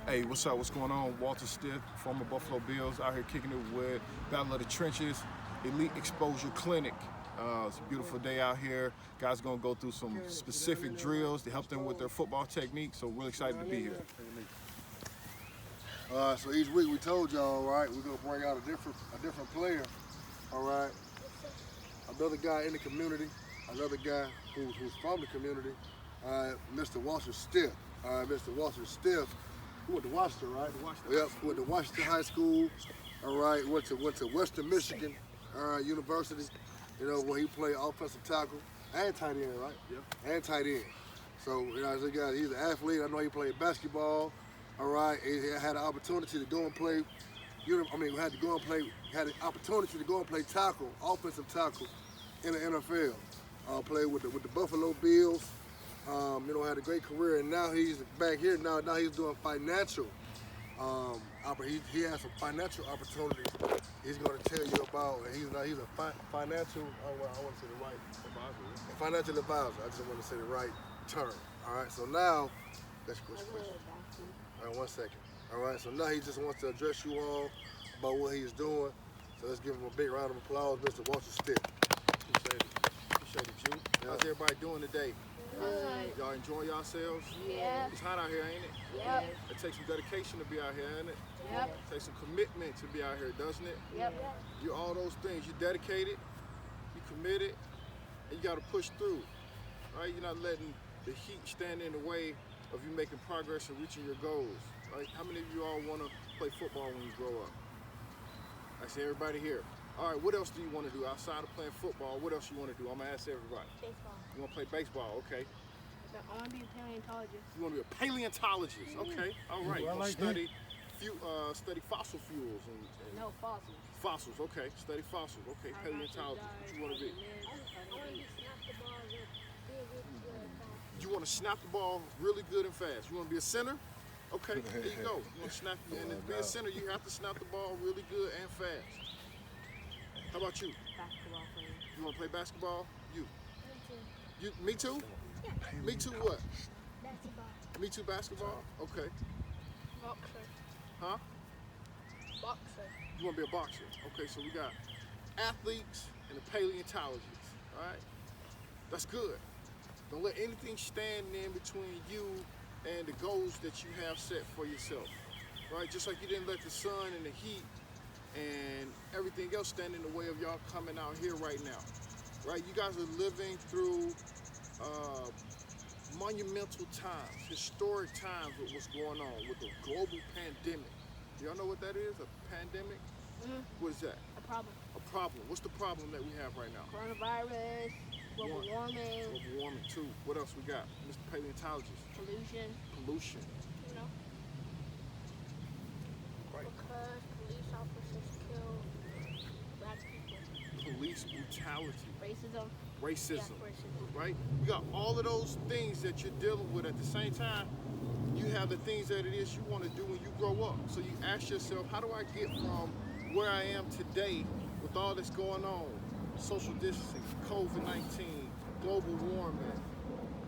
Hey, what's up? What's going on? Walter Stith, former Buffalo Bills, out here kicking it with Battle of the Trenches, Elite Exposure Clinic. It's a beautiful day out here. Guys are going to go through some specific drills to help them with their football technique, so really excited to be here. So each week we told y'all, right, we're gonna bring out a different player, all right. Another guy in the community, another guy who's from the community, Mr. Walter Stith. Mr. Walter Stith, who went to Washington, right? Yep, went to Washington High School, all right. Went to Western Michigan, University, where he played offensive tackle and tight end, right? Yeah. And tight end. So he's an athlete. I know he played basketball. All right, he had an opportunity to go and play. Had an opportunity to go and play tackle, offensive tackle, in the NFL. Played with the Buffalo Bills. Had a great career, and now he's back here. Now he's doing financial. He has some financial opportunities. He's going to tell you about. He's a financial. I want to say the right advisor. A financial advisor. I just want to say the right term. All right. So now, let's go. All right, 1 second. All right, so now he just wants to address you all about what he's doing. So let's give him a big round of applause, Mr. Walter Stith. Appreciate it, Jew. Yeah. How's everybody doing today? Y'all enjoy yourselves? Yeah. It's hot out here, ain't it? Yep. It takes some dedication to be out here, ain't it? Yep. It takes some commitment to be out here, doesn't it? Yep. You're all those things. You're dedicated, you're committed, and you got to push through, right? You're not letting the heat stand in the way of you making progress and reaching your goals. Right? How many of you all want to play football when you grow up? I see everybody here. All right, what else do you want to do outside of playing football? What else you want to do? I'm going to ask everybody. Baseball. You want to play baseball? Okay. I want to be a paleontologist. You want to be a paleontologist? Okay. All right. Ooh, I like study fossil fuels and No, fossils. fossils. Okay. Study fossils. Okay. Paleontologist. What you want to be? You want to snap the ball really good and fast. You want to be a center? Okay, there you go. You want to snap, and to be a center, you have to snap the ball really good and fast. How about you? Basketball player. You want to play basketball? You? Me too? Yeah. Me too what? Basketball. Me too basketball? Okay. Boxer. Huh? Boxer. You want to be a boxer? Okay, so we got athletes and a paleontologist, all right? That's good. Don't let anything stand in between you and the goals that you have set for yourself, right? Just like you didn't let the sun and the heat and everything else stand in the way of y'all coming out here right now, right? You guys are living through monumental times, historic times with what's going on with the global pandemic. Y'all know what that is, a pandemic? Mm-hmm. What is that? A problem. A problem. What's the problem that we have right now? Coronavirus. Global warming. Global warming too. What else we got? Mr. Paleontologist. Pollution. Pollution. You know? Right. Because police officers kill black people. Police brutality. Racism. Racism. Yeah, racism. Right? We got all of those things that you're dealing with. At the same time, you have the things that it is you want to do when you grow up. So you ask yourself, how do I get from where I am today with all that's going on? Social distancing, COVID-19, global warming,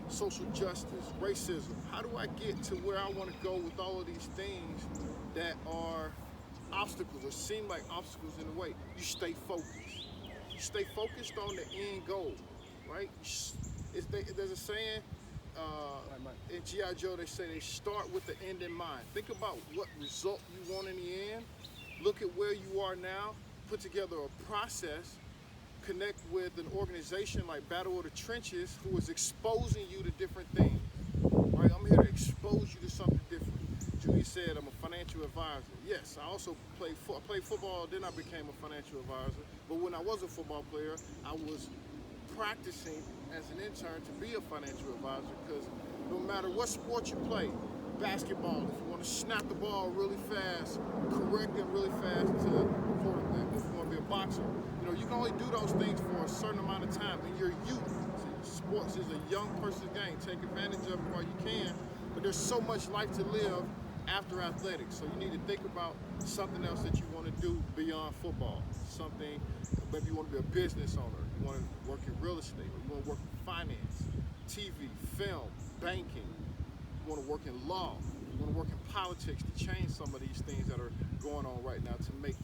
social justice, racism. How do I get to where I want to go with all of these things that are obstacles or seem like obstacles in the way? You stay focused. You stay focused on the end goal, right? There's a saying in G.I. Joe, they say they start with the end in mind. Think about what result you want in the end. Look at where you are now. Put together a process. Connect with an organization like Battle of the Trenches, who is exposing you to different things. Right? I'm here to expose you to something different. Julie said I'm a financial advisor. Yes, I also played football, then I became a financial advisor. But when I was a football player, I was practicing as an intern to be a financial advisor, because no matter what sport you play, basketball, if you want to snap the ball really fast, correct it really fast if you want to be a boxer, you can only do those things for a certain amount of time in your youth. See, sports is a young person's game. Take advantage of it while you can, but there's so much life to live after athletics. So you need to think about something else that you want to do beyond football. Something, maybe you want to be a business owner, you want to work in real estate, or you want to work in finance, TV, film, banking, you want to work in law, you want to work in politics to change some of these things that are going on right now to make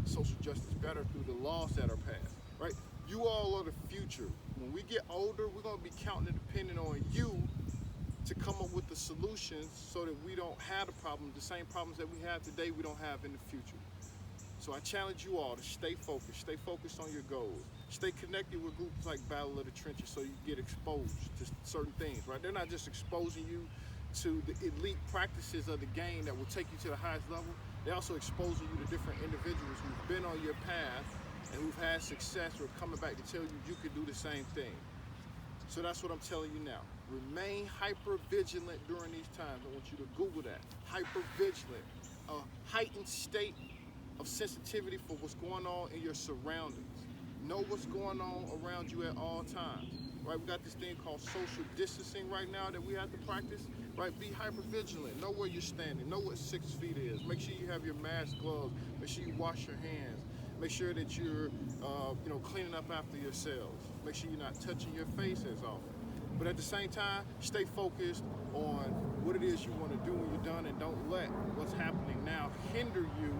social justice better through the laws that are passed, right? You all are the future. When we get older, we're going to be counting and depending on you to come up with the solutions so that we don't have the same problems that we have today, we don't have in the future. So I challenge you all to stay focused on your goals. Stay connected with groups like Battle of the Trenches so you get exposed to certain things, right? They're not just exposing you to the elite practices of the game that will take you to the highest level. They're also exposing you to different individuals who've been on your path and who've had success or coming back to tell you you could do the same thing. So that's what I'm telling you now. Remain hyper vigilant during these times. I want you to Google that. Hyper vigilant, a heightened state of sensitivity for what's going on in your surroundings. Know what's going on around you at all times. Right? We got this thing called social distancing right now that we have to practice. Right? Be hyper vigilant. Know where you're standing. Know what 6 feet is. Make sure you have your mask, gloves. Make sure you wash your hands. Make sure that you're cleaning up after yourselves. Make sure you're not touching your face as often. But at the same time, stay focused on what it is you want to do when you're done, and don't let what's happening now hinder you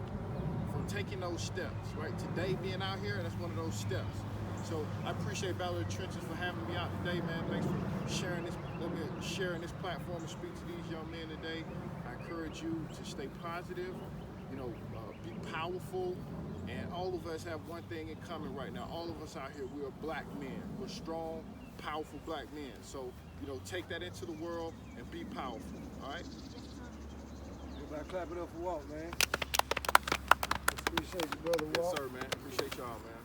from taking those steps, right? Today being out here, that's one of those steps. So I appreciate Battle of the Trenches for having me out today, man. Thanks for sharing this platform and speak to these young men today. I encourage you to stay positive, be powerful, and all of us have one thing in common right now. All of us out here, we are black men. We're strong, powerful black men. So, take that into the world and be powerful, all right? Everybody clap it up for Walt, man. Appreciate you, brother Walt. Yes, sir, man. Appreciate y'all, man.